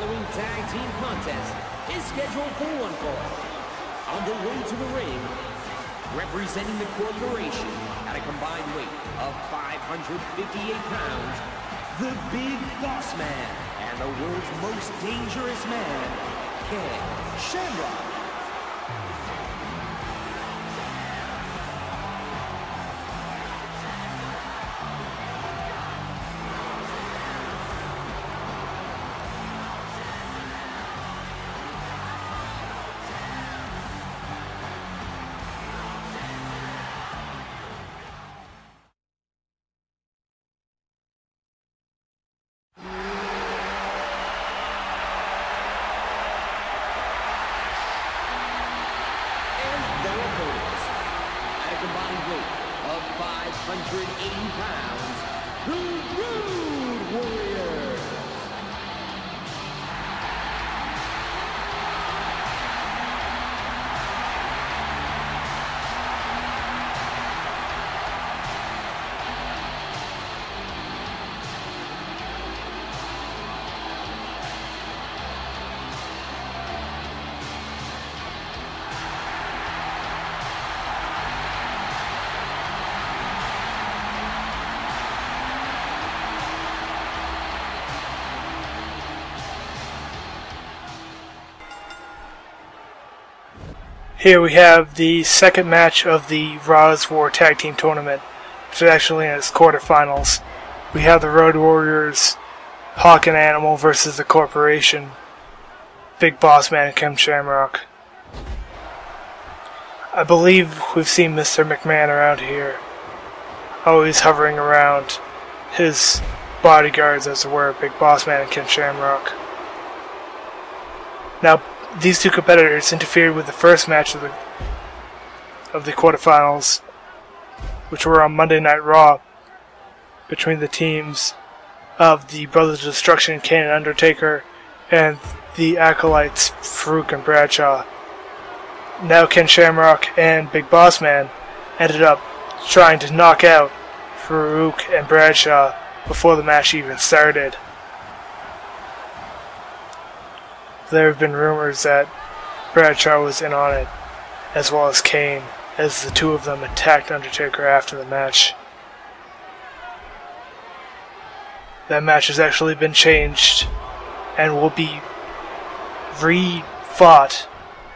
following tag team contest is scheduled for one fall. On the way to the ring, representing the corporation at a combined weight of 558 pounds, the Big Boss Man and the world's most dangerous man, Shamrock. Combined weight of 580 pounds, the Road Warriors. Here we have the second match of the Raw's War Tag Team Tournament, which is actually in its quarterfinals. We have the Road Warriors, Hawk and Animal versus the Corporation, Big Boss Man and Ken Shamrock. I believe we've seen Mr. McMahon around here, always hovering around his bodyguards, as it were, Big Boss Man and Ken Shamrock. Now, these two competitors interfered with the first match of the quarterfinals, which were on Monday Night Raw, between the teams of the Brothers of Destruction, Kane and Undertaker, and the Acolytes, Farouk and Bradshaw. Now Ken Shamrock and Big Boss Man ended up trying to knock out Farouk and Bradshaw before the match even started. There have been rumors that Bradshaw was in on it, as well as Kane, as the two of them attacked Undertaker after the match. That match has actually been changed and will be re-fought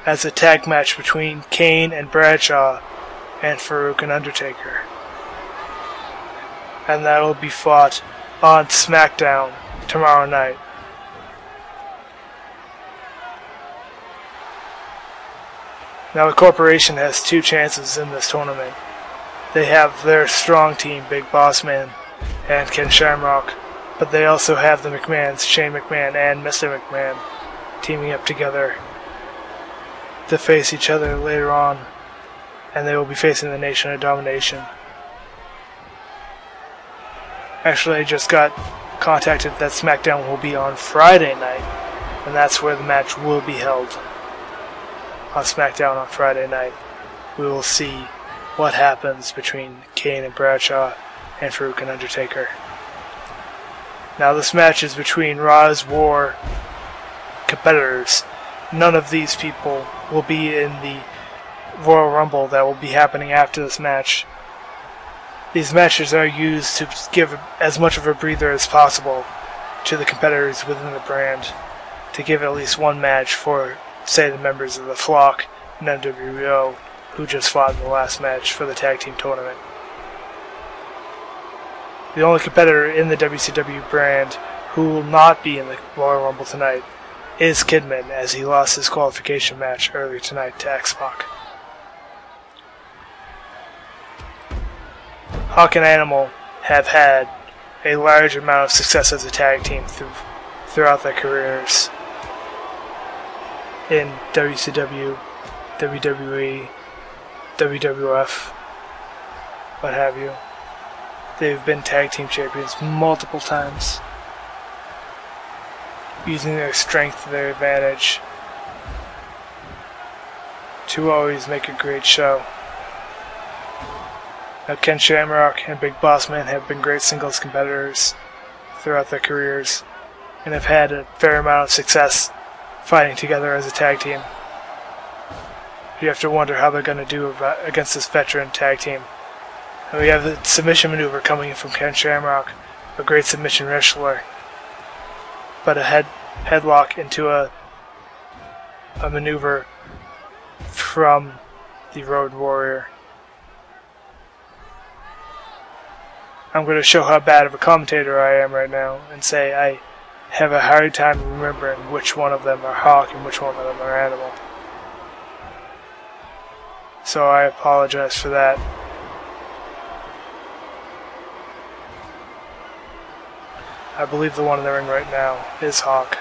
as a tag match between Kane and Bradshaw and Farouk and Undertaker. And that will be fought on SmackDown tomorrow night. Now the Corporation has two chances in this tournament. They have their strong team, Big Boss Man and Ken Shamrock, but they also have the McMahons, Shane McMahon and Mr. McMahon, teaming up together to face each other later on, and they will be facing the Nation of Domination. Actually, I just got contacted that SmackDown will be on Friday night, and that's where the match will be held. On SmackDown on Friday night, we will see what happens between Kane and Bradshaw and Farouk and Undertaker. Now this match is between Raw's War competitors. None of these people will be in the Royal Rumble that will be happening after this match. These matches are used to give as much of a breather as possible to the competitors within the brand, to give at least one match for, say, the members of the Flock and N.W.O, who just fought in the last match for the tag team tournament. The only competitor in the WCW brand who will not be in the Royal Rumble tonight is Kidman, as he lost his qualification match earlier tonight to X-Pac. Hawk and Animal have had a large amount of success as a tag team throughout their careers in WCW, WWE, WWF, what have you. They've been tag team champions multiple times, using their strength to their advantage to always make a great show. Now Ken Shamrock and Big Boss Man have been great singles competitors throughout their careers, and have had a fair amount of success fighting together as a tag team. You have to wonder how they're going to do against this veteran tag team. And we have the submission maneuver coming in from Ken Shamrock, a great submission wrestler, but a headlock into a maneuver from the Road Warrior. I'm going to show how bad of a commentator I am right now and say I have a hard time remembering which one of them are Hawk and which one of them are Animal. So I apologize for that. I believe the one in the ring right now is Hawk.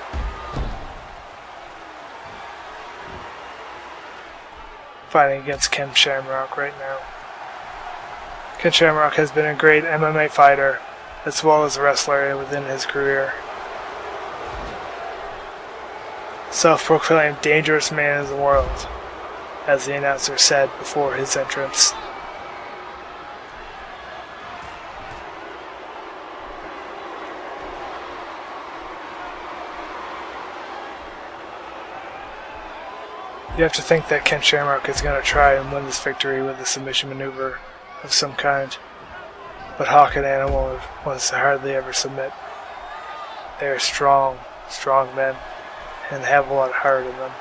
Fighting against Ken Shamrock right now. Ken Shamrock has been a great MMA fighter as well as a wrestler within his career. Self-proclaimed dangerous man in the world, as the announcer said before his entrance. You have to think that Ken Shamrock is going to try and win this victory with a submission maneuver of some kind, but Hawk and Animal wants to hardly ever submit. They are strong men, and have a lot of heart in them.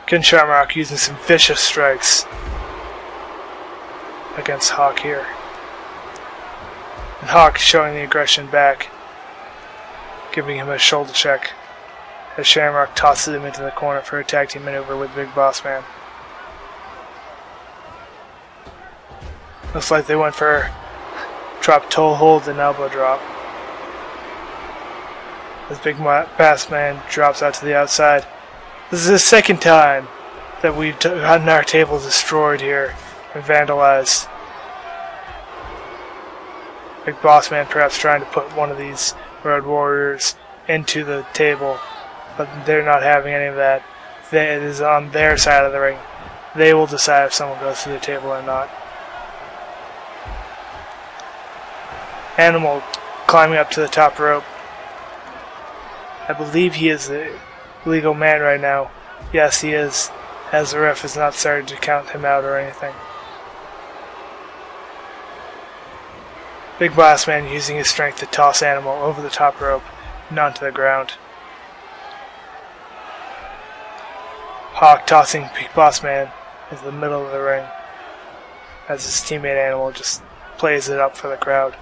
Ken Shamrock using some vicious strikes against Hawk here. And Hawk showing the aggression back, giving him a shoulder check as Shamrock tosses him into the corner for a tag team maneuver with Big Boss Man. Looks like they went for drop toe hold and elbow drop. As Big Boss Man drops out to the outside. This is the second time that we've gotten our table destroyed here and vandalized. Big Boss Man perhaps trying to put one of these Road Warriors into the table, but they're not having any of that. It is on their side of the ring. They will decide if someone goes through the table or not. Animal climbing up to the top rope. I believe he is the legal man right now. Yes, he is, as the ref has not started to count him out or anything. Big Boss Man using his strength to toss Animal over the top rope and onto the ground. Hawk tossing Big Boss Man into the middle of the ring as his teammate Animal just plays it up for the crowd.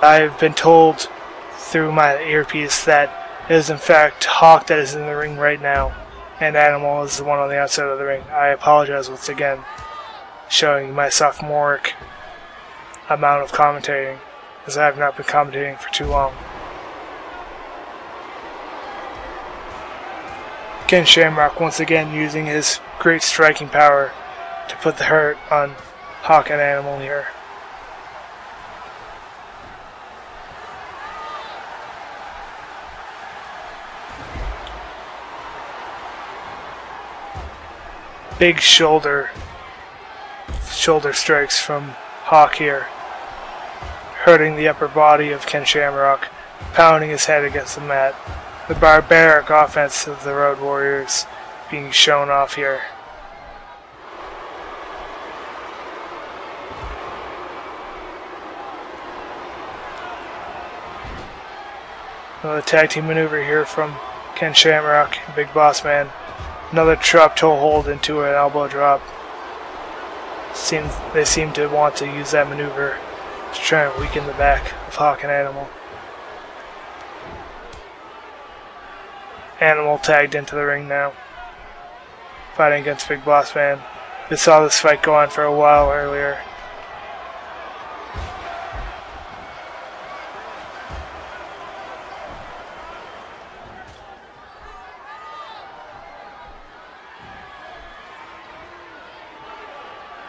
I have been told through my earpiece that it is in fact Hawk that is in the ring right now, and Animal is the one on the outside of the ring. I apologize once again, showing my sophomoric amount of commentating, as I have not been commentating for too long. Ken Shamrock once again using his great striking power to put the hurt on Hawk and Animal here. Big shoulder strikes from Hawk here, hurting the upper body of Ken Shamrock, pounding his head against the mat. The barbaric offense of the Road Warriors being shown off here. Another tag team maneuver here from Ken Shamrock and Big Boss Man. Another drop toe hold into an elbow drop. They seem to want to use that maneuver to try and weaken the back of Hawk and Animal. Animal tagged into the ring now, fighting against Big Boss Man. We saw this fight go on for a while earlier.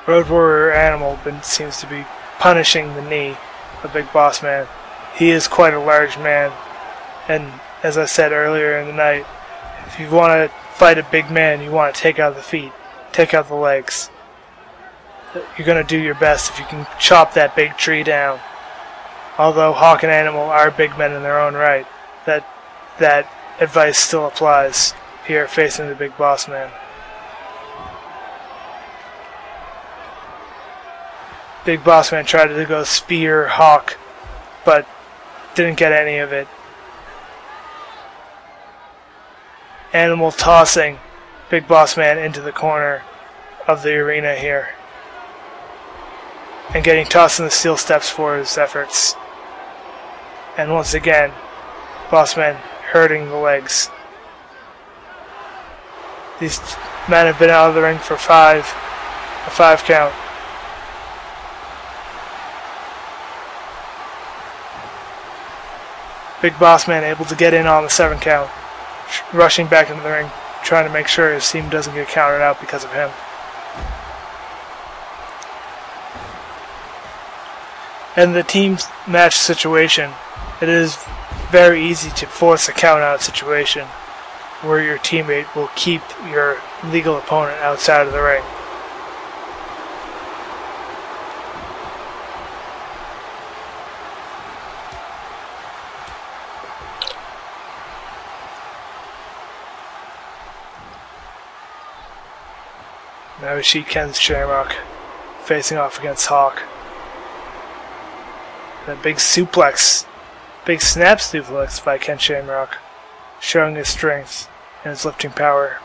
Road Warrior Animal seems to be punishing the knee of Big Boss Man. He is quite a large man, and as I said earlier in the night, if you want to fight a big man, you want to take out the feet, take out the legs. You're going to do your best if you can chop that big tree down. Although Hawk and Animal are big men in their own right, that advice still applies here facing the Big Boss Man. Big Boss Man tried to go spear Hawk, but didn't get any of it. Animal tossing Big Boss Man into the corner of the arena here, and getting tossed in the steel steps for his efforts. And once again, Boss Man hurting the legs. These men have been out of the ring for a 5 count. Big Boss Man able to get in on the 7 count, rushing back into the ring, trying to make sure his team doesn't get counted out because of him. In the team match situation, it is very easy to force a count out situation where your teammate will keep your legal opponent outside of the ring. Now we see Ken Shamrock facing off against Hawk. And a big suplex, big snap suplex by Ken Shamrock, showing his strength and his lifting power.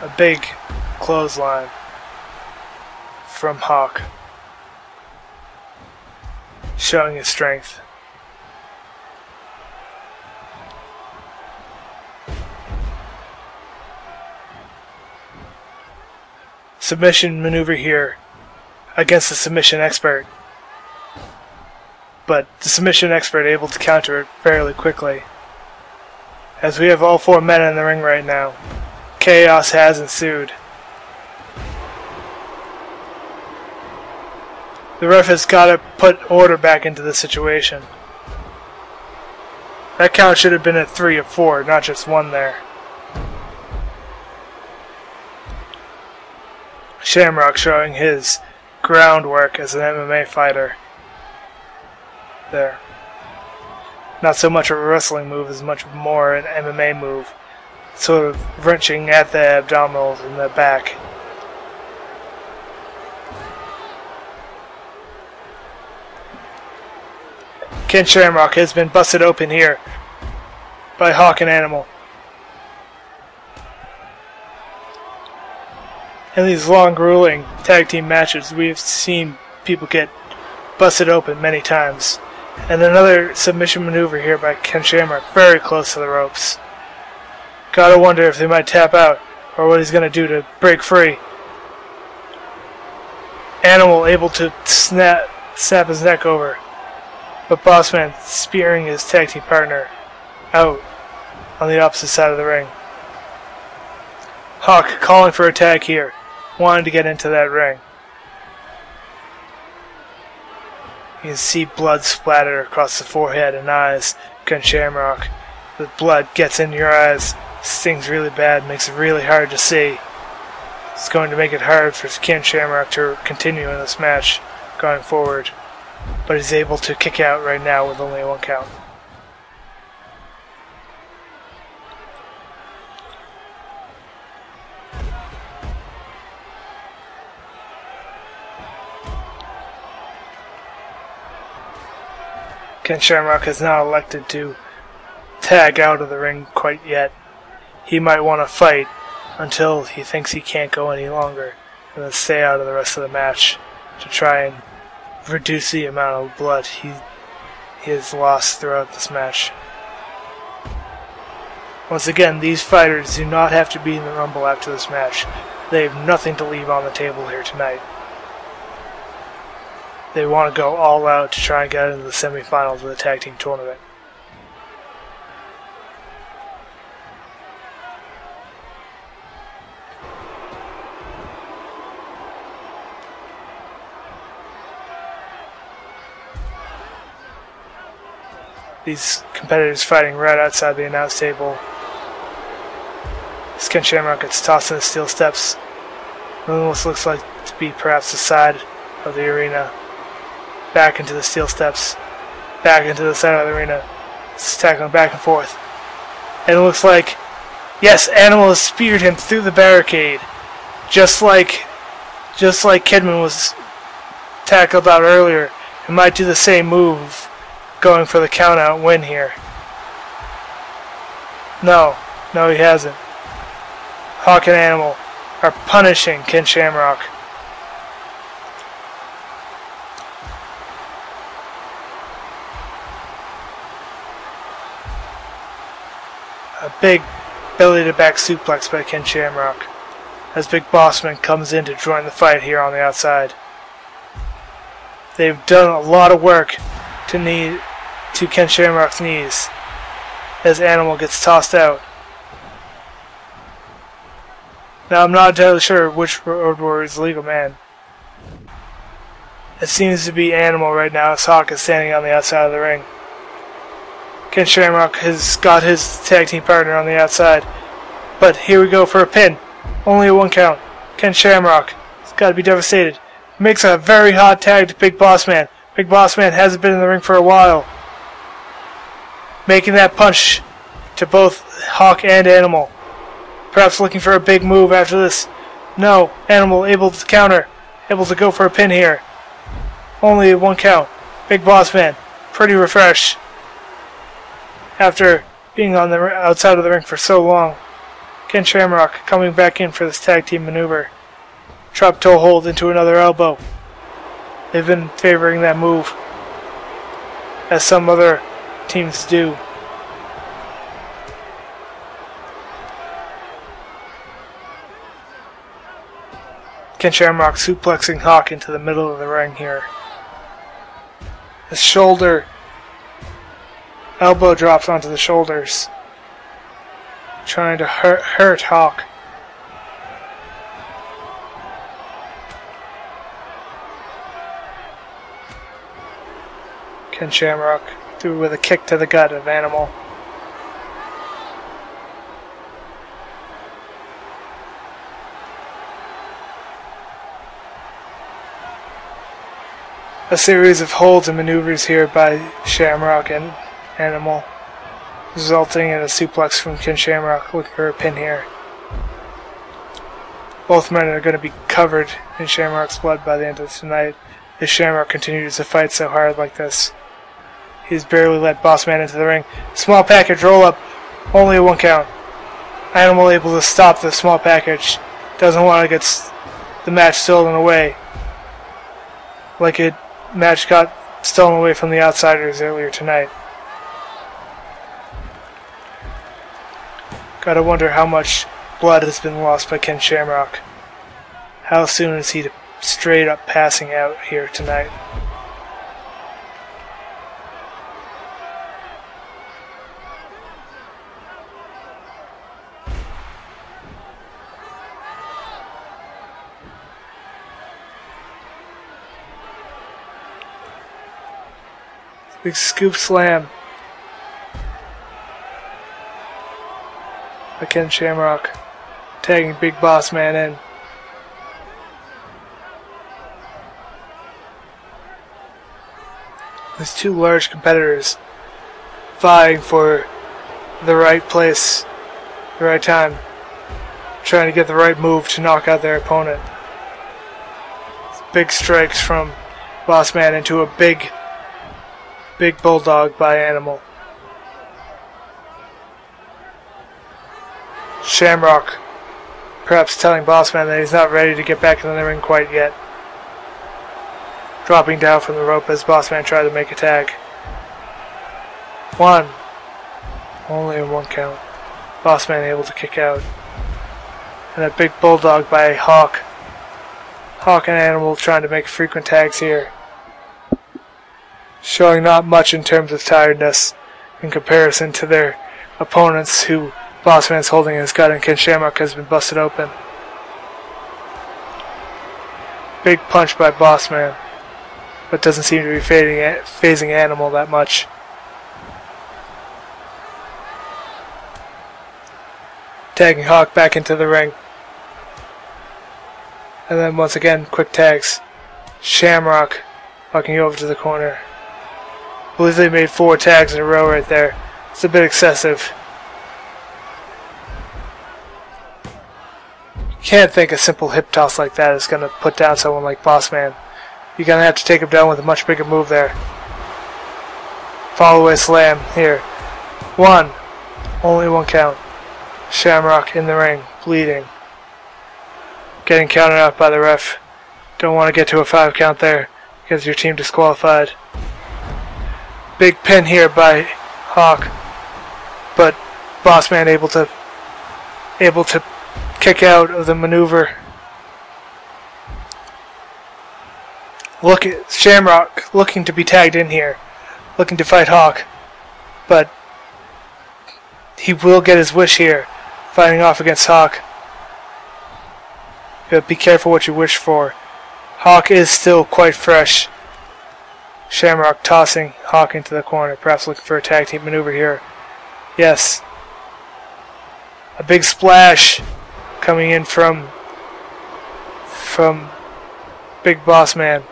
A big clothesline from Hawk, showing his strength. Submission maneuver here against the submission expert, but the submission expert able to counter it fairly quickly. As we have all 4 men in the ring right now, chaos has ensued. The ref has got to put order back into the situation. That count should have been a 3 or 4, not just 1 there. Shamrock showing his groundwork as an MMA fighter. There. Not so much a wrestling move as much more an MMA move. Sort of wrenching at the abdominals and the back. Ken Shamrock has been busted open here by Hawk and Animal. In these long, grueling tag team matches, we have seen people get busted open many times. And another submission maneuver here by Ken Shamrock, very close to the ropes. Gotta wonder if they might tap out, or what he's gonna do to break free. Animal able to snap his neck over, but Bossman spearing his tag team partner out on the opposite side of the ring. Hawk calling for a tag here, wanting to get into that ring. You can see blood splattered across the forehead and eyes. Ken Shamrock. The blood gets in your eyes, stings really bad, makes it really hard to see. It's going to make it hard for Ken Shamrock to continue in this match going forward. But he's able to kick out right now with only 1 count. Ken Shamrock has now elected to tag out of the ring quite yet. He might want to fight until he thinks he can't go any longer, and then stay out of the rest of the match to try and reduce the amount of blood he has lost throughout this match. Once again, these fighters do not have to be in the Rumble after this match. They have nothing to leave on the table here tonight. They want to go all out to try and get into the semifinals of the tag team tournament. These competitors fighting right outside the announce table. Ken Shamrock gets tossed in the steel steps. Almost looks like to be perhaps the side of the arena. Back into the steel steps. Back into the center of the arena. It's tackling back and forth. And it looks like, yes, Animal has speared him through the barricade. Just like Kidman was tackled out earlier. He might do the same move, going for the count-out win here. No, he hasn't. Hawk and Animal are punishing Ken Shamrock. A big belly-to-back suplex by Ken Shamrock as Big Bossman comes in to join the fight here on the outside. They've done a lot of work to Ken Shamrock's knees as Animal gets tossed out. Now, I'm not entirely sure which Road Warrior is the legal man. It seems to be Animal right now as Hawk is standing on the outside of the ring. Ken Shamrock has got his tag team partner on the outside. But here we go for a pin. Only a 1 count. Ken Shamrock has got to be devastated. Makes a very hot tag to Big Boss Man. Big Boss Man hasn't been in the ring for a while. Making that punch to both Hawk and Animal. Perhaps looking for a big move after this. No, Animal able to counter. Able to go for a pin here. Only 1 count. Big Boss Man, pretty refreshed. After being on the outside of the ring for so long. Ken Shamrock coming back in for this tag team maneuver. Drop toe hold into another elbow. They've been favoring that move, as some other teams do. Ken Shamrock suplexing Hawk into the middle of the ring here. His shoulder, elbow drops onto the shoulders, trying to hurt Hawk. Ken Shamrock through with a kick to the gut of Animal. A series of holds and maneuvers here by Shamrock and Animal, resulting in a suplex from Ken Shamrock looking for a pin here. Both men are going to be covered in Shamrock's blood by the end of tonight if Shamrock continues to fight so hard like this. He's barely let Bossman into the ring. Small package roll up, only a 1 count. Animal able to stop the small package. Doesn't want to get the match stolen away. Like it match got stolen away from the Outsiders earlier tonight. Gotta wonder how much blood has been lost by Ken Shamrock. How soon is he straight up passing out here tonight? Big scoop slam by Ken Shamrock, tagging Big Boss Man in. There's 2 large competitors vying for the right place, the right time, trying to get the right move to knock out their opponent. Big strikes from Boss Man into a big bulldog by Animal. Shamrock perhaps telling Bossman that he's not ready to get back in the ring quite yet. Dropping down from the rope as Bossman tried to make a tag. 1. Only a 1 count. Bossman able to kick out. And a big bulldog by Hawk. Hawk and Animal trying to make frequent tags here. Showing not much in terms of tiredness in comparison to their opponents who Bossman's holding his gut and Ken Shamrock has been busted open. Big punch by Bossman, but doesn't seem to be phasing Animal that much. Tagging Hawk back into the ring. And then once again, quick tags. Shamrock walking over to the corner. I believe they made 4 tags in a row right there. It's a bit excessive. You can't think a simple hip toss like that is going to put down someone like Bossman. You're going to have to take him down with a much bigger move there. Follow away slam here. 1. Only 1 count. Shamrock in the ring, bleeding. Getting counted out by the ref. Don't want to get to a 5 count there. Gets your team disqualified. Big pin here by Hawk. But Bossman able to kick out of the maneuver. Look at Shamrock looking to be tagged in here. Looking to fight Hawk. But he will get his wish here. Fighting off against Hawk. But be careful what you wish for. Hawk is still quite fresh. Shamrock tossing Hawk into the corner. Perhaps looking for a tag team maneuver here. Yes. A big splash coming in from Big Bossman.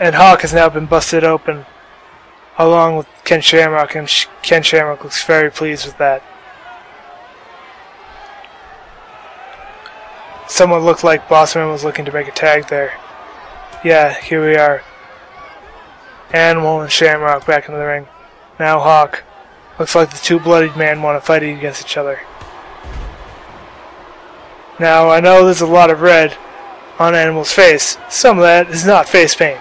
And Hawk has now been busted open along with Ken Shamrock, and Ken Shamrock looks very pleased with that. Someone looked like Bossman was looking to make a tag there. Yeah, here we are. Animal and Shamrock back in the ring. Now Hawk. Looks like the 2 bloodied men want to fight against each other. Now I know there's a lot of red on Animal's face. Some of that is not face paint.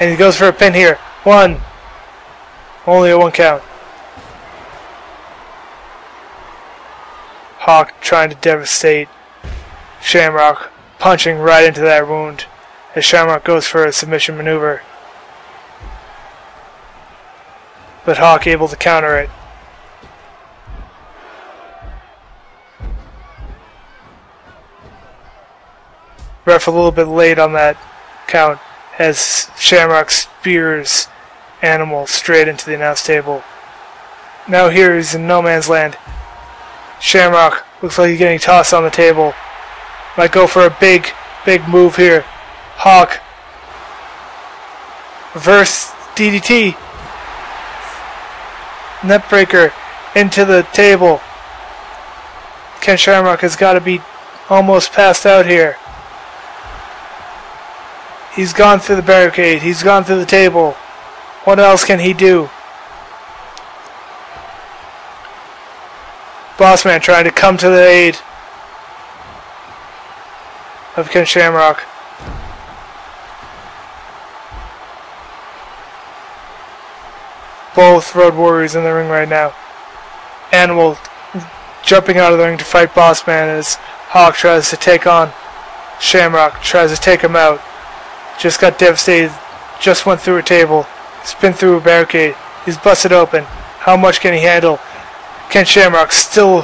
And he goes for a pin here. 1. Only a 1 count. Hawk trying to devastate Shamrock, punching right into that wound as Shamrock goes for a submission maneuver. But Hawk able to counter it. Ref a little bit late on that count as Shamrock spears Animal straight into the announce table. Now here he's in no man's land. Shamrock looks like he's getting tossed on the table. Might go for a big move here. Hawk. Reverse DDT. Neckbreaker into the table. Ken Shamrock has got to be almost passed out here. He's gone through the barricade. He's gone through the table. What else can he do? Bossman trying to come to the aid of Ken Shamrock. Both Road Warriors in the ring right now. Animal jumping out of the ring to fight Bossman as Hawk tries to take on Shamrock, tries to take him out. Just got devastated, just went through a table, spin through a barricade. He's busted open. How much can he handle? Ken Shamrock still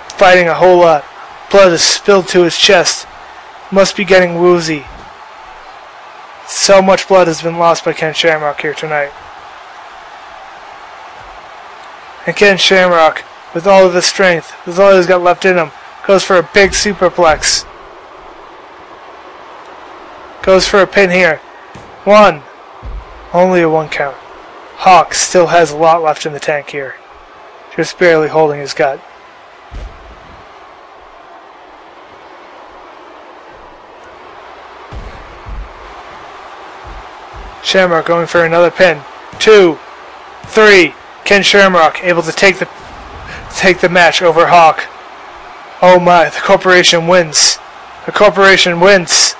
fighting a whole lot. Blood is spilled to his chest. Must be getting woozy. So much blood has been lost by Ken Shamrock here tonight. And Ken Shamrock, with all of his strength, with all he's got left in him, goes for a big superplex. Goes for a pin here. 1. Only a 1 count. Hawk still has a lot left in the tank here. Just barely holding his gut. Shamrock going for another pin. 2, 3. Ken Shamrock able to take the match over Hawk. Oh my, the corporation wins. The corporation wins.